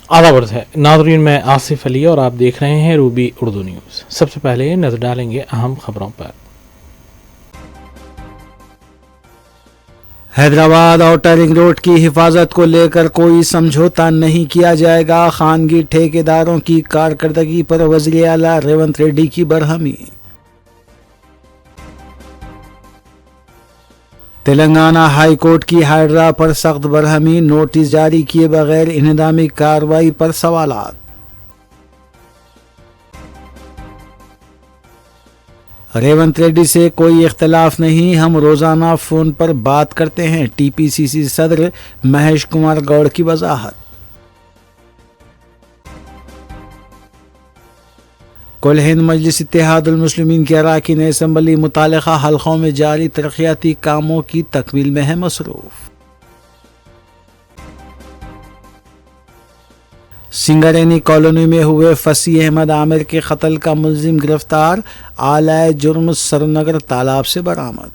आदाब है नाज़रीन, मैं आसिफ अली और आप देख रहे हैं रूबी उर्दू न्यूज़। सबसे पहले नजर डालेंगे अहम खबरों पर। हैदराबाद आउटर रिंग रोड की हिफाजत को लेकर कोई समझौता नहीं किया जाएगा। खानगी ठेकेदारों की कारकर्दगी पर वज़ीर आला रेवंत रेड्डी की बरहमी। तेलंगाना हाई कोर्ट की हाइड्रा पर सख्त बरहमी, नोटिस जारी किए बगैर इन्हदामी कार्रवाई पर सवालात। रेवंत रेड्डी से कोई इख्तलाफ नहीं, हम रोजाना फोन पर बात करते हैं, टीपीसीसी सदर महेश कुमार गौड़ की वजाहत। कुल हिंद मजलिस इत्तेहादुल मुस्लिमीन के अरकान असम्बली मुतालिका हल्कों में जारी तरक्याती कामों की तकमील में है मसरूफ। सिंगरेनी कॉलोनी में हुए फसी अहमद आमिर के कत्ल का मुल्जिम गिरफ्तार, आलाए जुर्म सरनगर तालाब से बरामद।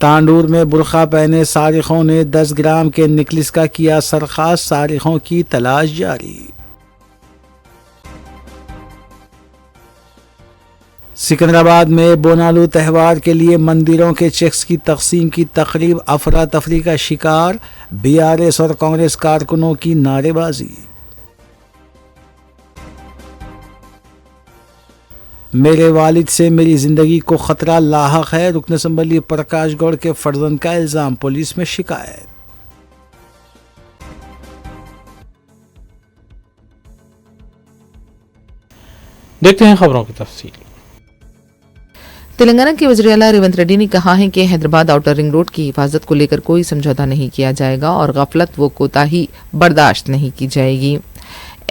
तांडूर में बुरखा पहने सारिखों ने 10 ग्राम के नेकलेस का किया सरखास, सारिखों की तलाश जारी। सिकंदराबाद में बोनालू त्यौहार के लिए मंदिरों के चेक्स की तकसीम की तकरीब अफरा तफरी का शिकार, बीआरएस और कांग्रेस कारकुनों की नारेबाजी। मेरे वालिद से मेरी जिंदगी को खतरा लाहक है, रुकन असम्बली प्रकाश गौड़ के फर्जंद का इल्जाम, पुलिस में शिकायत। देखते हैं खबरों की तफसील। तेलंगाना के वज़ीर आला रेवंत रेड्डी ने कहा है कि हैदराबाद आउटर रिंग रोड की हिफाजत को लेकर कोई समझौता नहीं किया जाएगा और गफलत व कोताही बर्दाश्त नहीं की जाएगी।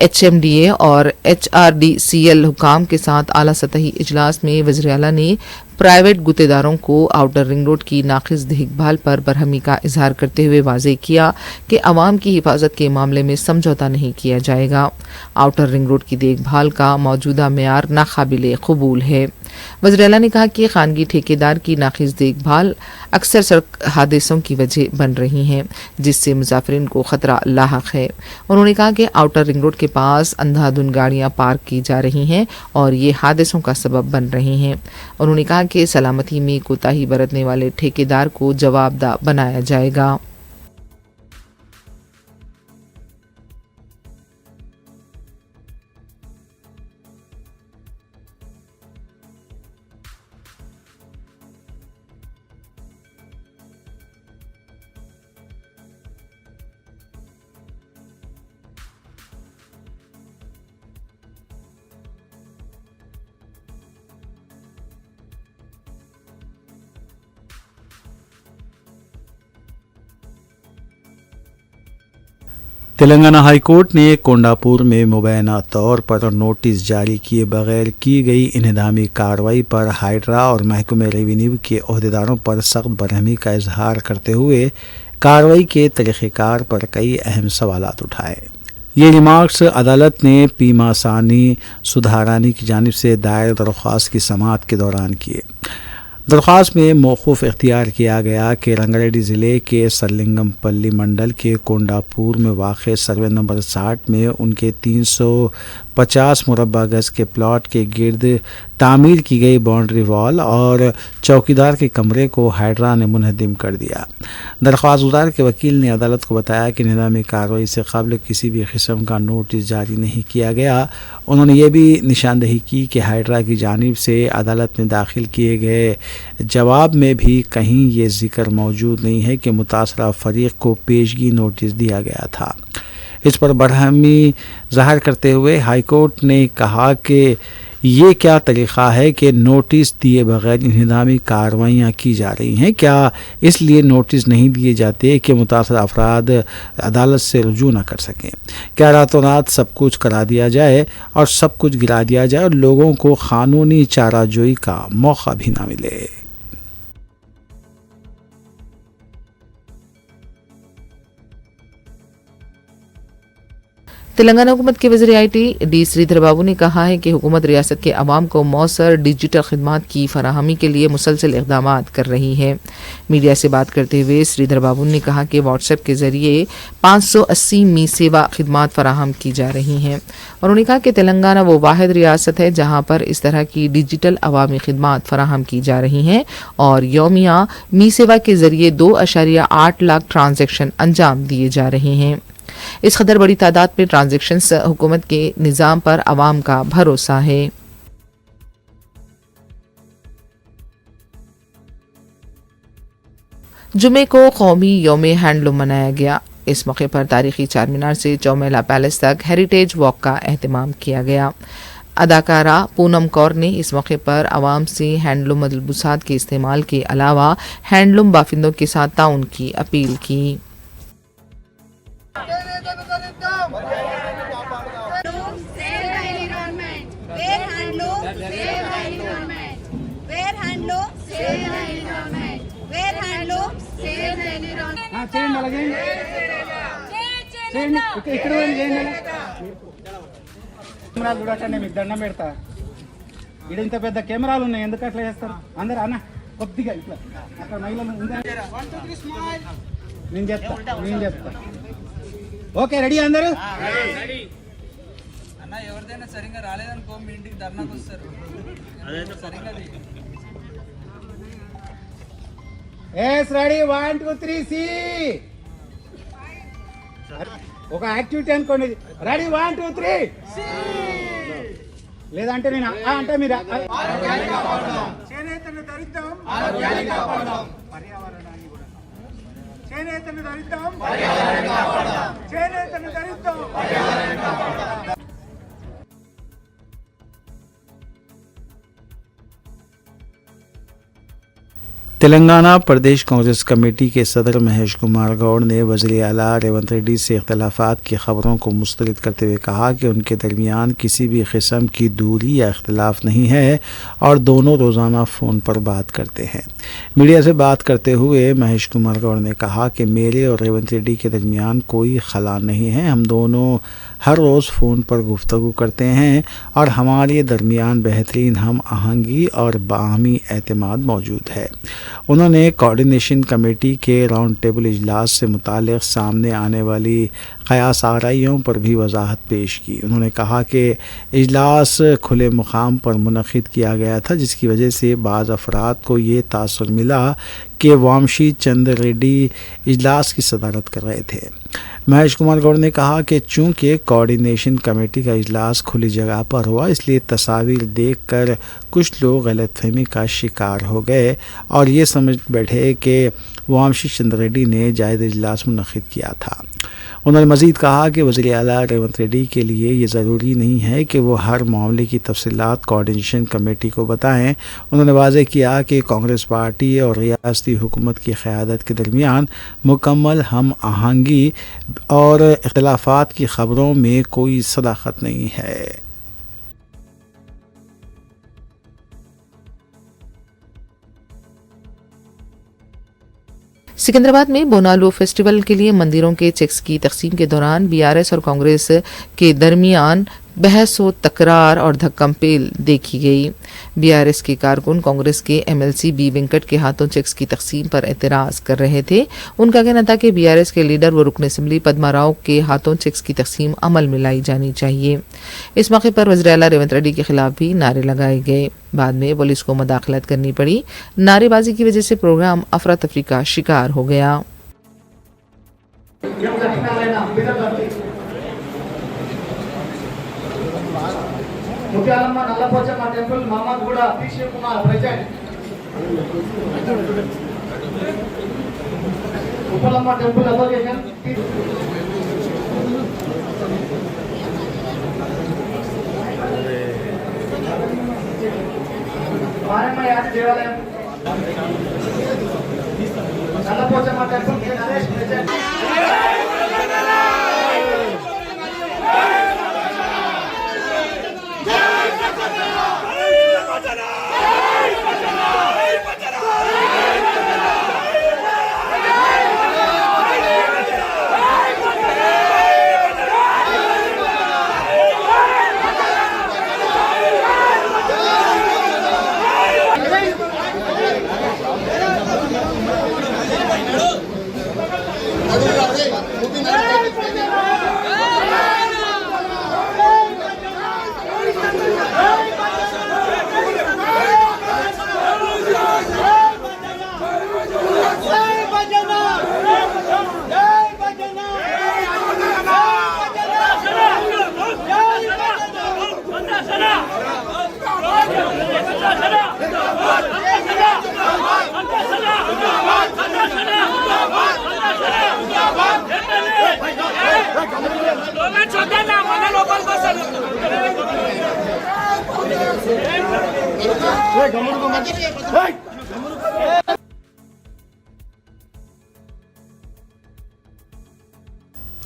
एचएमडीए और एचआरडीसीएल हुकाम के साथ आला सतही इजलास में वज़ीर आला ने प्राइवेट गुतेदारों को आउटर रिंग रोड की नाक़िस देखभाल पर बरहमी का इजहार करते हुए वाज़ेह किया कि अवाम की हिफाजत के मामले में समझौता नहीं किया जाएगा। आउटर रिंग रोड की देखभाल का मौजूदा मेयार नाकाबिले कबूल है। वज़ीर आला ने कहा कि खानगी ठेकेदार की नाक़िस देखभाल अक्सर सड़क हादसों की वजह बन रही हैं, जिससे मुसाफिरीन को खतरा लाहक है। उन्होंने कहा कि आउटर रिंग रोड के पास अंधाधुन गाड़ियां पार्क की जा रही हैं और ये हादसों का सबब बन रही हैं। उन्होंने कहा कि सलामती में कोताही बरतने वाले ठेकेदार को जवाबदा बनाया जाएगा। तेलंगाना हाई कोर्ट ने कोंडापुर में मुबैना तौर पर नोटिस जारी किए बगैर की गई इन्हदामी कार्रवाई पर हाइड्रा और महकमे रेवेन्यू के ओहदेदारों पर सख्त बरहमी का इजहार करते हुए कार्रवाई के तरीक़ेकार पर कई अहम सवालात उठाए। ये रिमार्क्स अदालत ने पीमा सानी सुधारानी की जानिब से दायर दरख्वास्त की समाअत के दौरान किए। दरख्वास्त में मौक़ूफ़ इख्तियार किया गया कि रंगारेड्डी ज़िले के सरलिंगमपल्ली मंडल के कोंडापुर में वाक़ सर्वे नंबर 60 में उनके 350 मुरब्बा गज़ के प्लॉट के गिर्द तामीर की गई बाउंड्री वॉल और चौकीदार के कमरे को हाइड्रा ने मुनहदिम कर दिया। दरख्वास्त गुजार के वकील ने अदालत को बताया कि निज़ामी कार्रवाई से कबल किसी भी किस्म का नोटिस जारी नहीं किया गया। उन्होंने ये भी निशानदही की कि हाइड्रा की जानिब से अदालत में दाखिल किए गए जवाब में भी कहीं ये जिक्र मौजूद नहीं है कि मुतासरा फरीक को पेशगी नोटिस दिया गया था। इस पर बरहमी ज़ाहिर करते हुए हाईकोर्ट ने कहा कि ये क्या तरीक़ा है कि नोटिस दिए बगैर इंतज़ामी कार्रवाइयाँ की जा रही हैं? क्या इसलिए नोटिस नहीं दिए जाते कि मुतासरा अफराद अदालत से रुजू न कर सकें? क्या रातों रात सब कुछ करा दिया जाए और सब कुछ गिरा दिया जाए और लोगों को क़ानूनी चाराजोई का मौका भी ना मिले? तेलंगाना हुकूमत के वज़ीर IT डी श्रीधर बाबू ने कहा है कि हुकूमत रियासत के अवाम को मौसर डिजिटल खिदमात की फराहमी के लिए मुसलसल इक़दाम कर रही है। मीडिया से बात करते हुए श्रीधर बाबू ने कहा कि व्हाट्सएप के जरिए 580 मी सेवा खिदमात फराहम की जा रही हैं। उन्होंने कहा कि तेलंगाना वो वाहिद रियासत है जहाँ पर इस तरह की डिजिटल अवामी खिदमात फराहम की जा रही हैं और यौमिया मी सेवा के जरिए 2.8 लाख ट्रांजैक्शन अंजाम दिए जा रहे हैं। इस कदर बड़ी तादाद में ट्रांजैक्शंस हुकूमत के निज़ाम पर अवाम का भरोसा है। जुमे को कौमी यौम हैंडलूम मनाया गया। इस मौके पर तारीखी चार मीनार से चौमेला पैलेस तक हेरिटेज वॉक का एहतमाम किया गया। अदाकारा पूनम कौर ने इस मौके पर आवाम से हैंडलूम मलबूसात के इस्तेमाल के अलावा हैंडलूम बाफिंदों के साथ ताउन की अपील की। కెమెరాలు చూడటండి మీకు దండం పెడతా. ఇక్కడ ఇంత పెద్ద కెమెరాలు ఉన్నాయి, ఎందుకు అట్లా చేస్తారు అందరు? అన్న కొద్దిగా ఇట్లా అక్కడ మహిళలు నేను చెప్తా. ఓకే, రెడీ అందరూ? అన్న ఎవరిదైనా సరిగ్గా రాలేదనుకో మీ ఇంటికి ధర్నాకు వస్తారు. సరిగ్గా ఎస్ రెడీ 1 2 3 సి. ఒక యాక్టివిటీ అనుకోండి. రెడీ 1 2 3 లేదంటే నేను అంటే మీరు చేనేతను ధరిద్దాం, పర్యావరణాన్ని కూడా చేనేతను ధరిద్దాం, చేనేతను ధరిద్దాం. तेलंगाना प्रदेश कांग्रेस कमेटी के सदर महेश कुमार गौड़ ने वज़ीर आला रेवंत रेड्डी से इख्तलाफात की खबरों को मुस्तरद करते हुए कहा कि उनके दरमियान किसी भी किस्म की दूरी या इख्तलाफ नहीं है और दोनों रोज़ाना फ़ोन पर बात करते हैं। मीडिया से बात करते हुए महेश कुमार गौड़ ने कहा कि मेरे और रेवंत रेड्डी के दरमियान कोई खला नहीं है। हम दोनों हर रोज़ फ़ोन पर गुफ्तगू करते हैं और हमारे दरमियान बेहतरीन हम आहंगी और बाहमी एतमाद मौजूद है। उन्होंने कोऑर्डिनेशन कमेटी के राउंड टेबल इजलास से मुताल्लिक़ सामने आने वाली क़यास आराइयों पर भी वजाहत पेश की। उन्होंने कहा कि इजलास खुले मुकाम पर मुनक़िद किया गया था, जिसकी वजह से बाज़ अफराद को ये तासुर मिला कि वामशी चंद्र रेड्डी इजलास की सदारत कर रहे थे। महेश कुमार गौड़ ने कहा कि चूँकि कोऑर्डिनेशन कमेटी का इजलास खुली जगह पर हुआ, इसलिए तस्वीर देखकर कुछ लोग गलतफहमी का शिकार हो गए और ये समझ बैठे कि वामशी चंद्र रेड्डी ने जायज़ इजलास मुनक़िद किया था। उन्होंने मज़ीद कहा कि वज़ीर आला रेवंत रेड्डी के लिए ये ज़रूरी नहीं है कि वो हर मामले की तफसीलात कोऑर्डिनेशन कमेटी को बताएं। उन्होंने वाज़ेह किया कि कांग्रेस पार्टी और रियासती हुकूमत की क़यादत के दरमियान मुकम्मल हम आहंगी और इख्तलाफात की ख़बरों में कोई सदाकत नहीं है। सिकंदराबाद में बोनालू फेस्टिवल के लिए मंदिरों के चेक्स की तकसीम के दौरान बीआरएस और कांग्रेस के दरमियान बहस व तकरार और धक्कमपेल देखी गई। बीआरएस के कारकुन कांग्रेस के एमएलसी बी वेंकट के हाथों चेक्स की तकसीम पर एतराज़ कर रहे थे। उनका कहना था कि बीआरएस के लीडर व रुकन असम्बली पद्मा राव के हाथों चेक्स की तकसीम अमल में लाई जानी चाहिए। इस मौके पर वज़ीर आला रेवंत रेड्डी के खिलाफ भी नारे लगाए गए। बाद में पुलिस को मुदाखलत करनी पड़ी। नारेबाजी की वजह से प्रोग्राम अफरा तफरी का शिकार हो गया। Muthyalamma Nallapochamma temple Mohammedguda PC Kumar president Uppalamma temple association Maramma యాది దేవాలయం Nallapochamma temple K Naresh president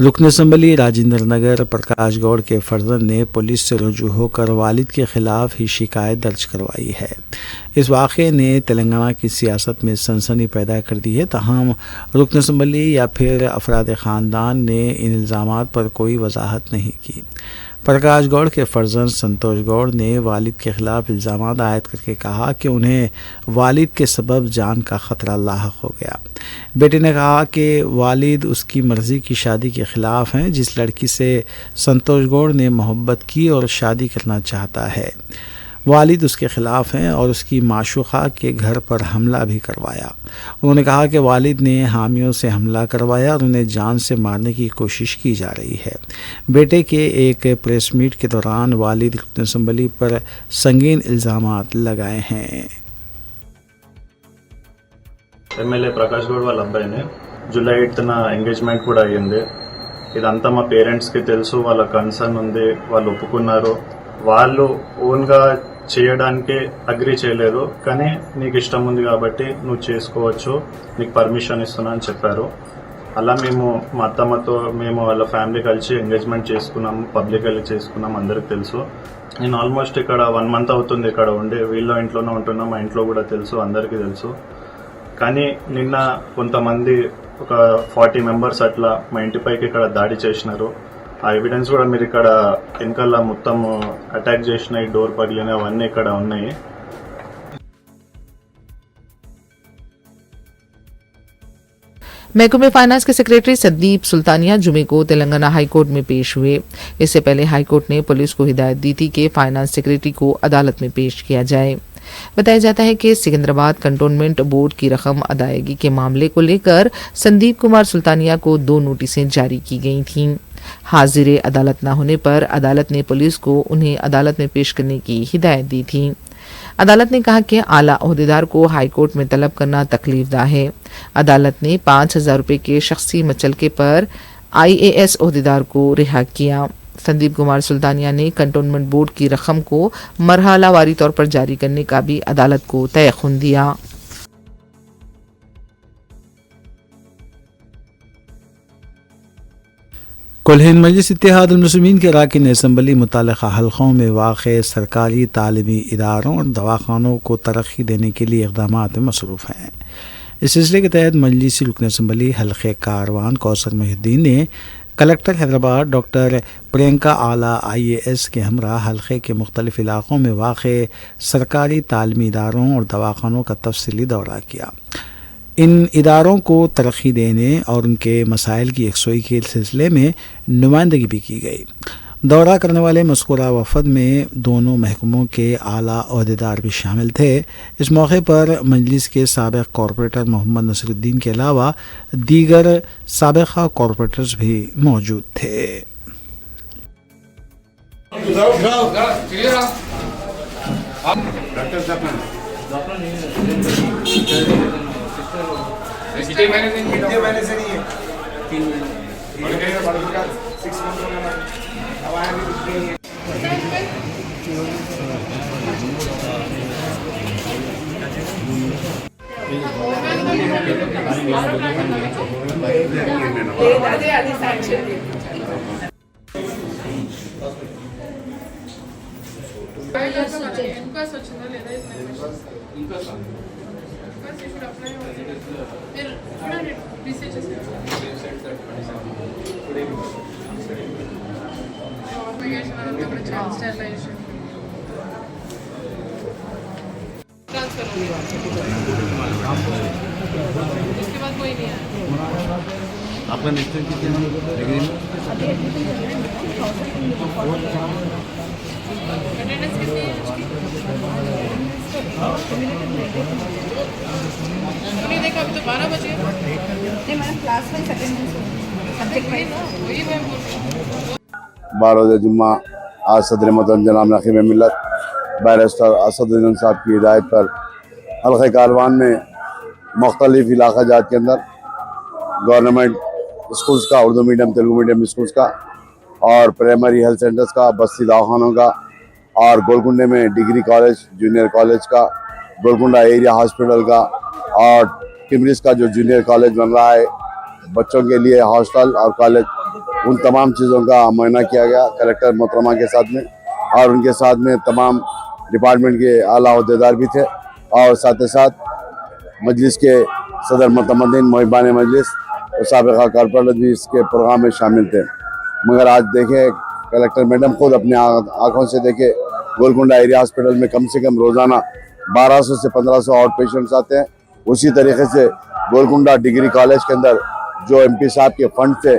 रुकन असम्बली राजेंद्र नगर प्रकाश गौड़ के फर्जंद ने पुलिस से रुजू होकर वालिद के खिलाफ ही शिकायत दर्ज करवाई है। इस वाक़े ने तेलंगाना की सियासत में सनसनी पैदा कर दी है। तमाम रुकन असम्बली या फिर अफराद ख़ानदान ने इन इल्ज़ामात पर कोई वजाहत नहीं की। प्रकाश गौड़ के फर्जंद संतोष गौड़ ने वालिद के खिलाफ इल्ज़ामात आयद करके कहा कि उन्हें वालिद के सबब जान का ख़तरा लाहक हो गया। बेटे ने कहा कि वालिद उसकी मर्ज़ी की शादी के ख़िलाफ़ हैं। जिस लड़की से संतोष गौड़ ने मोहब्बत की और शादी करना चाहता है, वालिद उसके ख़िलाफ़ हैं और उसकी माशूक़ा के घर पर हमला भी करवाया। उन्होंने कहा कि वालिद ने हामियों से हमला करवाया और उन्हें जान से मारने की कोशिश की जा रही है। बेटे के एक प्रेस मीट के दौरान वालिद रुकन असम्बली पर संगीन इल्ज़ामात लगाए हैं। ఎమ్మెల్యే ప్రకాష్ గౌడ్ వాళ్ళ అబ్బాయిని జూలై 8న ఎంగేజ్మెంట్ కూడా అయ్యింది. ఇదంతా మా పేరెంట్స్కి తెలుసు, వాళ్ళ కన్సర్న్ ఉంది, వాళ్ళు ఒప్పుకున్నారు. వాళ్ళు ఓన్గా చేయడానికి అగ్రీ చేయలేదు, కానీ నీకు ఇష్టం ఉంది కాబట్టి నువ్వు చేసుకోవచ్చు, నీకు పర్మిషన్ ఇస్తున్నా అని చెప్పారు. అలా మేము మా అత్తమ్మతో మేము వాళ్ళ ఫ్యామిలీ కలిసి ఎంగేజ్మెంట్ చేసుకున్నాము, పబ్లికల్లీ చేసుకున్నాం, అందరికి తెలుసు. నేను ఆల్మోస్ట్ ఇక్కడ 1 month అవుతుంది ఇక్కడ ఉండి, వీళ్ళ ఇంట్లోనే ఉంటున్నాం, మా ఇంట్లో కూడా తెలుసు, అందరికీ తెలుసు. కానీ నిన్న కొంతమంది ఒక 40 members అట్లా మా ఇంటిపైకి ఇక్కడ దాడి చేసినారు. ఆ ఎవిడెన్స్ కూడా మీరు ఇక్కడ వెనకాల మొత్తం అటాక్ చేసినాయి, డోర్ పగిలినాయి, అవన్నీ ఇక్కడ ఉన్నాయి. महकमे फाइनेंस के सेक्रेटरी संदीप सुल्तानिया जुमे को तेलंगाना हाईकोर्ट में पेश हुए। इससे पहले हाईकोर्ट ने पुलिस को हिदायत दी थी कि फाइनेंस सेक्रेटरी को अदालत में पेश किया जाए। बताया जाता है कि सिकंदराबाद कंटोनमेंट बोर्ड की रकम अदायगी के मामले को लेकर संदीप कुमार सुल्तानिया को 2 नोटिसें जारी की गई थीं। हाजिर अदालत न होने पर अदालत ने पुलिस को उन्हें अदालत में पेश करने की हिदायत दी थी। अदालत ने कहा कि आला ओहदेदार को हाईकोर्ट में तलब करना तकलीफदा है। अदालत ने 5,000 रुपये के शख्सी मचलके पर IAS ओहदेदार को रिहा किया। संदीप कुमार सुल्तानिया ने कंटोनमेंट बोर्ड की रकम को मरहलावारी तौर पर जारी करने का भी अदालत को तयखुन दिया। कुल्हिन मजलिस इत्तेहादुल मुस्लिमीन के अरकान असम्बली मुतल्लिक़ा हल्क़ों में वाक़ सरकारी तालीमी इदारों और दवाखानों को तरक्की देने के लिए इक़दामात में मसरूफ़ हैं। इस सिलसिले के तहत मजलिसी रुकन असम्बली हल्क़े कारवान कौसर मुहिद्दीन ने कलेक्टर हैदराबाद डॉक्टर प्रियंका आला IAS के हमरा हल्क़े के मुख्तलिफ़ इलाक़ों में वाक़ सरकारी तालीमी इदारों और दवाखानों का तफसीली दौरा किया। इन इदारों को तरक्की देने और उनके मसाइल की यकसुई के सिलसिले में नुमाइंदगी भी की गई। दौरा करने वाले मज़कूरा वफ़द में दोनों महकमों के आला ओहदेदार भी शामिल थे। इस मौके पर मजलिस के साबिक़ कॉरपोरेटर मोहम्मद नसरुद्दीन के अलावा दीगर साबिक़ा कॉरपोरेटर्स भी मौजूद थे। आपका नेक्स्ट कितने देखा अभी तो 12 बजे नहीं मैंने क्लास में सब्जेक्ट वाइज 12 जुम्मा आज सदर मोहतरम जनाब नकीम मिल्लत बैरिस्टर असदुद्दीन साहब की हिदायत पर हल्क़े कारवान में मुख्तलिफ इलाक़ा जात के अंदर गवर्नमेंट स्कूल्स का, Urdu medium Telugu medium schools का और प्राइमरी हेल्थ सेंटर्स का, बस्ती दवाखानों का और गोलकुंडे में डिग्री कॉलेज जूनियर कॉलेज का, गोलकुंडा एरिया हॉस्पिटल का और टिमरिस का जो जूनियर कॉलेज बन रहा है, बच्चों के लिए हॉस्टल और कॉलेज, उन तमाम चीज़ों का मुआयना किया गया कलेक्टर मोहतरमा के साथ में। और उनके साथ में तमाम डिपार्टमेंट के आला अहदेदार भी थे और साथ ही साथ मजलिस के सदर मतमद्दीन मुहिबान मजलिस और साबिक़ा कॉर्पोरेटर भी इसके प्रोग्राम में शामिल थे। मगर आज देखें कलेक्टर मैडम खुद अपने आँखों से देखे गोलकुंडा एरिया हॉस्पिटल में कम से कम रोज़ाना 1200 से 1500 आउट पेशेंट्स आते हैं। उसी तरीके से गोलकुंडा डिग्री कॉलेज के अंदर जो एमपी साहब के फंड से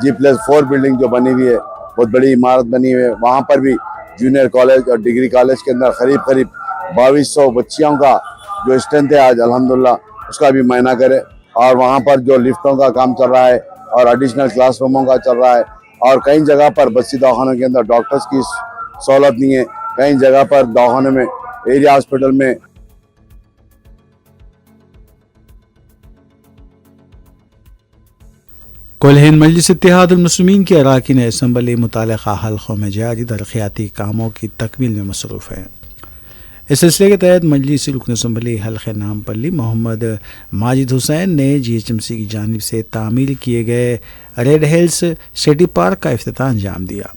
G+4 बिल्डिंग जो बनी हुई है, बहुत बड़ी इमारत बनी हुई है, वहाँ पर भी जूनियर कॉलेज और डिग्री कॉलेज के अंदर करीब 2200 बच्चियों का जो स्ट्रेंथ है आज अल्हम्दुलिल्लाह उसका भी मुआयना करें। और वहाँ पर जो लिफ्टों का काम चल रहा है और एडिशनल क्लासरूमों का चल रहा है और कई जगह पर बस्ती दवाखानों के अंदर डॉक्टर्स की सहूलत नहीं है, कई जगह पर दवाखाने में एरिया हॉस्पिटल में कोल्हिन मजलिस इत्तेहादुल मुस्लिमीन के अरकान असम्बली मुतालिका हल्कों में जारी तरक्याती कामों की तकमील में मसरूफ़ हैं। इस सिलसिले के तहत मजलिस रुकन असम्बली हल्के नामपल्ली मोहम्मद माजिद हुसैन ने GHMC की जानिब से तामीर किए गए रेड हिल्स सिटी पार्क का इफ्तिताह अंजाम दिया।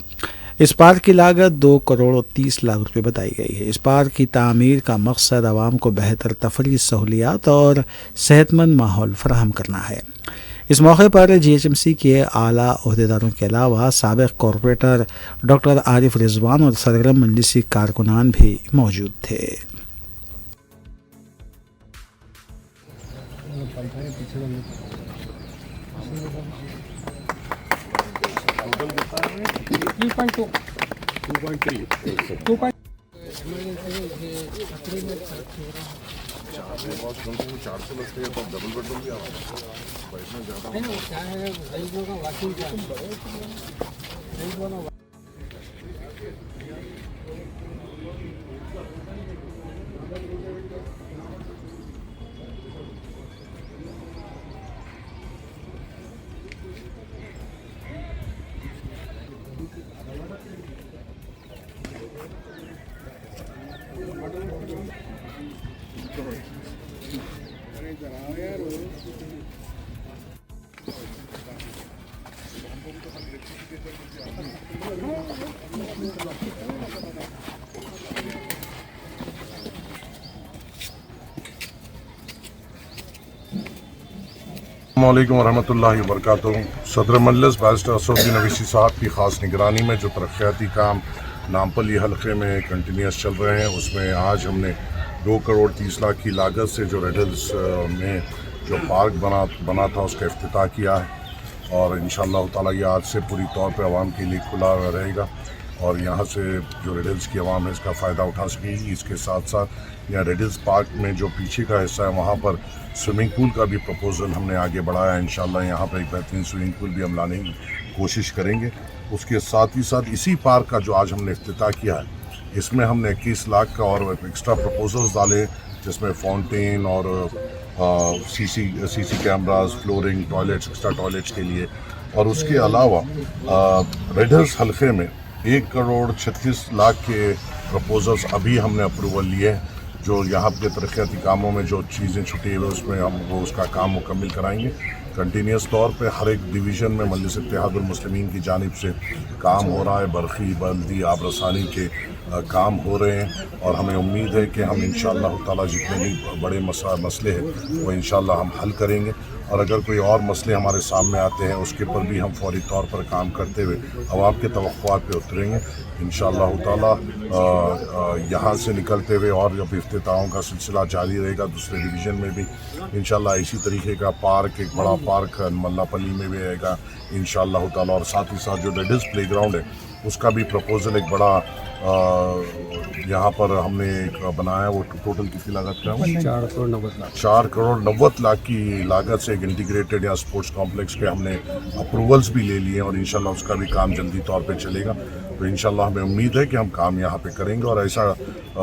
इस पार्क की लागत 2 करोड़ 30 लाख रुपए बताई गई है। इस पार्क की तामीर का मकसद आवाम को बेहतर तफरीही सहूलियात और सेहतमंद माहौल फराहम करना है। इस मौके पर GHMC के आला अहदेदारों के अलावा साबिक़ कॉरपोरेटर डॉक्टर आरिफ रिजवान और सरगर्म मजलिसी कारकुनान भी मौजूद थे। अस्सलामुअलैकुम वरहमतुल्लाहि वबरकातुहू। सदर मजलिस बैरिस्टर असदुद्दीन अवैसी साहब की ख़ास निगरानी में जो तरक्याती काम नामपल्ली हल्के में कंटिन्यूस चल रहे हैं, उसमें आज हमने 2 करोड़ 30 लाख की लागत से जो रेड हिल्स में जो पार्क बना था उसका इफ्तिताह किया है और इंशाअल्लाह ताला ये आज से पूरी तौर पर आवाम के लिए खुला रहेगा और यहाँ से जो रेड हिल्स की आवाम है इसका फ़ायदा उठा सकेगी। इसके साथ साथ यहाँ रेड हिल्स पार्क में जो पीछे का हिस्सा है वहाँ पर स्विमिंग पूल का भी प्रपोज़ल हमने आगे बढ़ाया है। इंशाअल्लाह यहाँ पर एक बेहतरीन स्विमिंग पूल भी हम लाने की कोशिश करेंगे। उसके साथ ही साथ इसी पार्क का जो आज हमने इफ्तिताह किया है, इसमें हमने 21 लाख का और एक्स्ट्रा प्रपोजल्स डाले, जिसमें फाउंटेन और CC cameras, flooring, toilets, extra toilets के लिए। और उसके अलावा रेड हिल्स हल्के में 1 करोड़ 36 लाख के प्रपोजल्स अभी हमने अप्रूवल लिए हैं। जो यहाँ के तरक्याती कामों में जो चीज़ें छुटी हुई उसमें हम वो उसका काम मुकम्मल कराएंगे। कंटिन्यूस तौर पे हर एक डिवीज़न में मजलिस इत्तेहादुल मुस्लिमीन की जानिब से काम हो रहा है। बरखी, बल्दी, आबरसानी के काम हो रहे हैं और हमें उम्मीद है कि हम इंशाअल्लाह ताला जितने भी बड़े मसले हैं वो इंशाअल्लाह हम हल करेंगे और अगर कोई और मसले हमारे सामने आते हैं उसके पर भी हम फौरी तौर पर काम करते हुए आवाम के तवक्कुआत पे उतरेंगे इंशाअल्लाह ताला। यहाँ से निकलते हुए और जब इफ्तिताहों का सिलसिला जारी रहेगा दूसरे डिवीज़न में भी इंशाअल्लाह इसी तरीके का पार्क, एक बड़ा पार्क मल्लापल्ली में भी रहेगा इंशाअल्लाह ताला। और साथ ही साथ जो रेड हिल्स प्ले ग्राउंड है उसका भी प्रपोजल एक बड़ा यहाँ पर हमने एक बनाया। वो टोटल कितनी लागत का है? 4 करोड़ 90 लाख की लागत से एक इंटीग्रेटेड या स्पोर्ट्स कॉम्प्लेक्स के हमने अप्रूवल्स भी ले लिए और इंशाल्लाह उसका भी काम जल्दी तौर पे चलेगा। तो इंशाल्लाह हमें उम्मीद है कि हम काम यहाँ पे करेंगे और ऐसा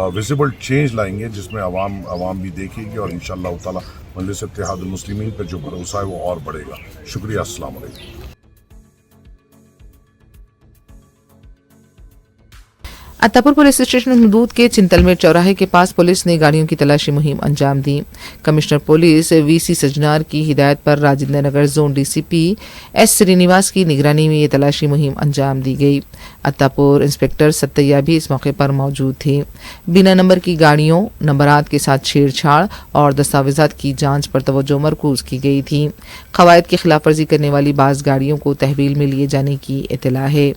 विजिबल चेंज लाएंगे जिसमें आवाम भी देखेगी और इंशाल्लाह ताला मजलिस इत्तेहादुल मुस्लिमीन पर जो भरोसा है वो और बढ़ेगा। शुक्रिया। अस्सलाम वालेकुम। अत्तापुर पुलिस स्टेशन हदूद के चिंतलमेट चौराहे के पास पुलिस ने गाड़ियों की तलाशी मुहिम अंजाम दी। कमिश्नर पुलिस वीसी सजनार की हिदायत पर Rajendra Nagar zone DCP S Srinivas की निगरानी में ये तलाशी मुहिम अंजाम दी गई। अत्तापुर इंस्पेक्टर सत्तैया भी इस मौके पर मौजूद थे। बिना नंबर की गाड़ियों, नंबरात के साथ छेड़छाड़ और दस्तावेजात की जांच पर तवज्जो मरकूज की गई थी। कवायद की खिलाफ वर्जी करने वाली बाज गाड़ियों को तहवील में लिए जाने की इत्तला है।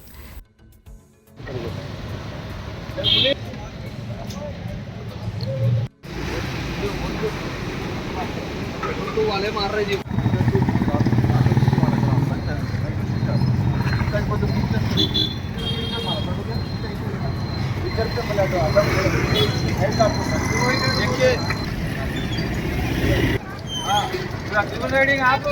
वाले मार रहे जी। आप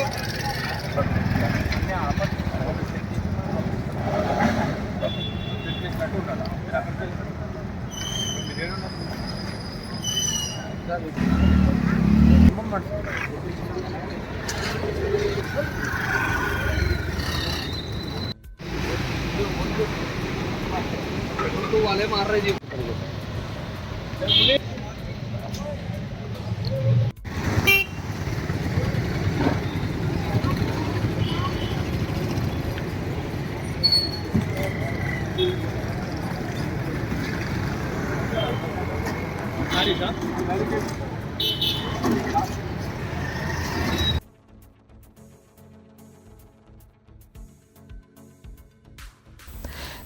वाले मार रहे जी।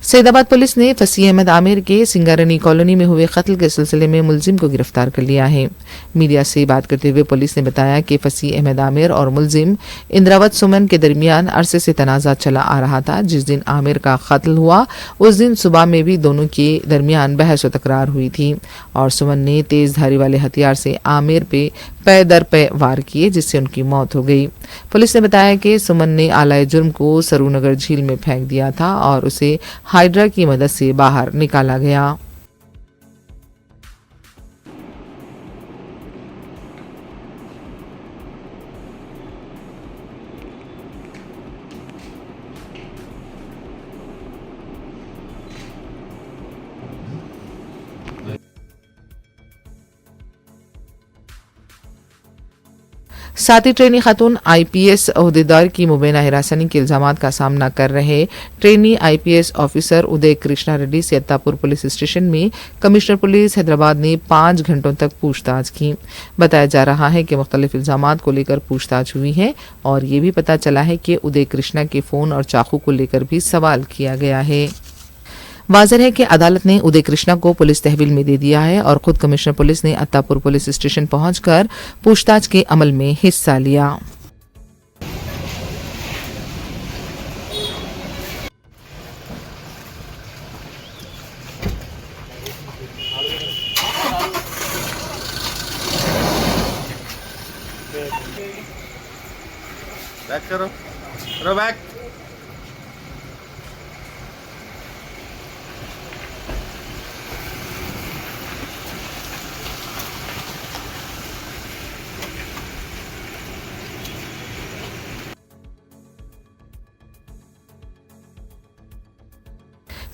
सैदाबाद पुलिस ने फसी अहमद आमिर के सिंगारनी कॉलोनी में हुए कत्ल के सिलसिले में मुलजिम को गिरफ्तार कर लिया है। मीडिया से बात करते हुए पुलिस ने बताया कि फसी अहमद आमिर और मुलजिम इंद्रावत सुमन के दरमियान अरसे से तनाज़ा चला आ रहा था। जिस दिन आमिर का कत्ल हुआ उस दिन सुबह में भी दोनों के दरमियान बहस व तकरार हुई थी और सुमन ने तेज धारी वाले हथियार से आमिर पे पै दर पै वार किए, जिससे उनकी मौत हो गई। पुलिस ने बताया कि सुमन ने आलाए जुर्म को सरूनगर झील में फेंक दिया था और उसे हाइड्रा की मदद से बाहर निकाला गया। साथी ट्रेनी खातून आईपीएस ओहदेदार की मुबैना हिरासनी के इल्जामात का सामना कर रहे ट्रेनी आईपीएस ऑफिसर उदय कृष्णा रेड्डी से अत्तापुर पुलिस स्टेशन में कमिश्नर पुलिस हैदराबाद ने 5 घंटों तक पूछताछ की। बताया जा रहा है कि मुख्तलिफ इल्जामात को लेकर पूछताछ हुई है और ये भी पता चला है कि उदय कृष्णा के फोन और चाकू को लेकर भी सवाल किया गया है। वाज़ेह है कि अदालत ने उदय कृष्णा को पुलिस तहवील में दे दिया है और खुद कमिश्नर पुलिस ने अत्तापुर पुलिस स्टेशन पहुंचकर पूछताछ के अमल में हिस्सा लिया। बैक करो बैक।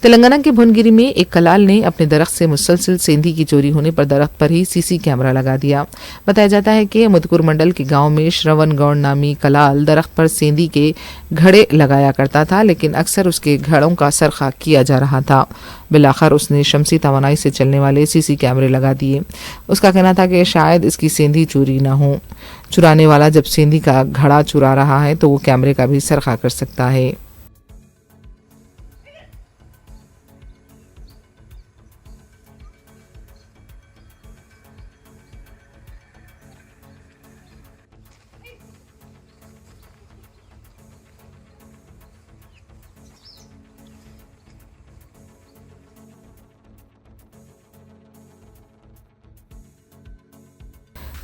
तेलंगाना के भुवनगिरी में एक कलाल ने अपने दरख्त से मुसलसल सेंधी की चोरी होने पर दरख्त पर ही सीसी कैमरा लगा दिया। बताया जाता है कि मुदकुर मंडल के गांव में श्रवण गौड़ नामी कलाल दरख्त पर सेंधी के घड़े लगाया करता था, लेकिन अक्सर उसके घड़ों का सरखा किया जा रहा था। बिलाखिर उसने शमसी तवानाई से चलने वाले सीसी कैमरे लगा दिए। उसका कहना था कि शायद इसकी सेंधी चोरी न हो। चुराने वाला जब सेंधी का घड़ा चुरा रहा है तो वो कैमरे का भी सरखा कर सकता है।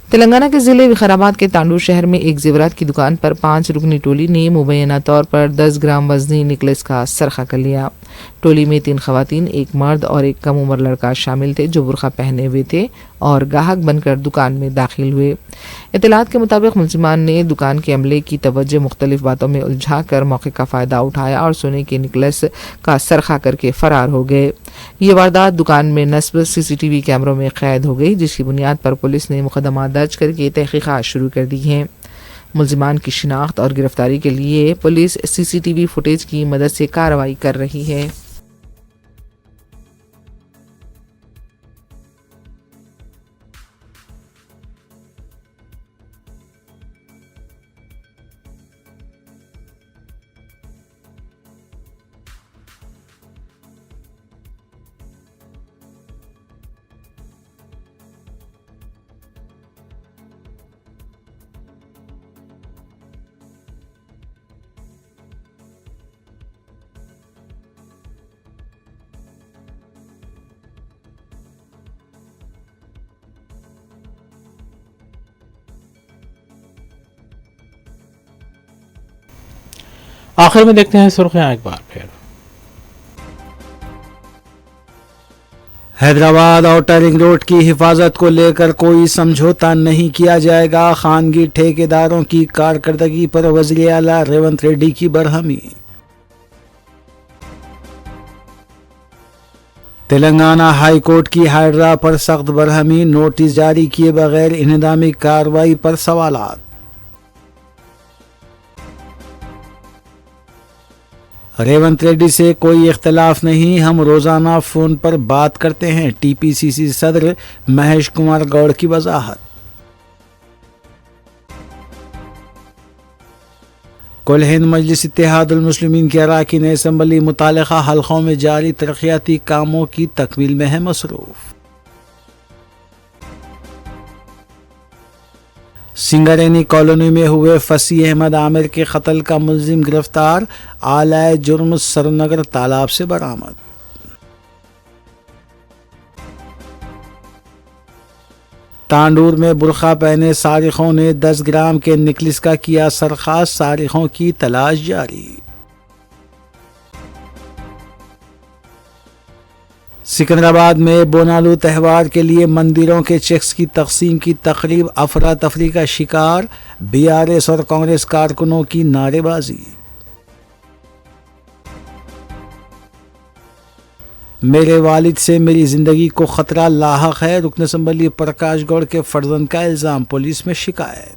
तेलंगाना के जिले विकाराबाद के तांडूर शहर में एक जेवरात की दुकान पर 5 रुकनी टोली ने मुबैना तौर पर 10 ग्राम वजनी नेकलेस का सरखा कर लिया। टोली में 3 खवातीन, एक मर्द और एक कम उम्र लड़का शामिल थे जो बुर्का पहने हुए थे और ग्राहक बनकर दुकान में दाखिल हुए। इत्तलात के मुताबिक मुलजिमान ने दुकान के अमले की तवज्जो मुख्तलिफ बातों में उलझा कर मौके का फ़ायदा उठाया और सोने के नेकलेस का सरखा करके फरार हो गए। ये वारदात दुकान में नस्ब CCTV कैमरों में कैद हो गई, जिसकी बुनियाद पर पुलिस ने मुकदमा दर्ज करके तहकीकात शुरू कर दी हैं। मुलजिमान की शिनाख्त और गिरफ्तारी के लिए पुलिस CCTV फुटेज की मदद से कार्रवाई कर रही है। आखिर में देखते हैं सुर्खियां एक बार फिर। हैदराबाद आउटर रिंग रोड की हिफाजत को लेकर कोई समझौता नहीं किया जाएगा। खानगी ठेकेदारों की कारकर्दगी पर वज़ीर आला रेवंत रेड्डी की बरहमी। तेलंगाना हाई कोर्ट की हाइड्रा पर सख्त बरहमी, नोटिस जारी किए बगैर इंहदामी कार्रवाई पर सवालात। रेवंत रेड्डी से कोई इख्तलाफ नहीं, हम रोजाना फोन पर बात करते हैं, TPCC सदर महेश कुमार गौड़ की वजाहत। कुल हिंद मजलिस इत्तेहादुल मुस्लिमीन के अरकान असम्बली मुतालिका हल्कों में जारी तरक्याती कामों की तकमील में है मसरूफ। सिंगरेनी कॉलोनी में हुए फसी अहमद आमिर के कत्ल का मुलजिम गिरफ्तार, आलाए जुर्म सरनगर तालाब से बरामद। तांडूर में बुरखा पहने सारिखों ने 10 ग्राम के नेकलेस का किया सरखास, सारिखों की तलाश जारी। सिकंदराबाद में बोनालू त्यौहार के लिए मंदिरों के चेक्स की तकसीम की तकरीब अफरा तफरी का शिकार, BRS और कांग्रेस कारकुनों की नारेबाजी। मेरे वालिद से मेरी जिंदगी को खतरा लाहक है, रुकन असम्बली प्रकाश गौड़ के फर्जंद का इल्जाम, पुलिस में शिकायत।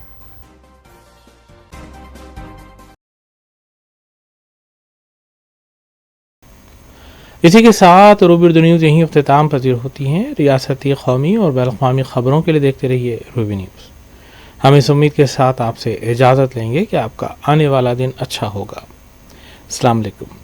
इसी के साथ रूबी उर्दू न्यूज़ यहीं अख्तिताम पजीर होती हैं। रियासती, कौमी और बैनुल-अक़वामी खबरों के लिए देखते रहिए रूबी न्यूज़। हम इस उम्मीद के साथ आपसे इजाज़त लेंगे कि आपका आने वाला दिन अच्छा होगा। अस्सलाम वालेकुम।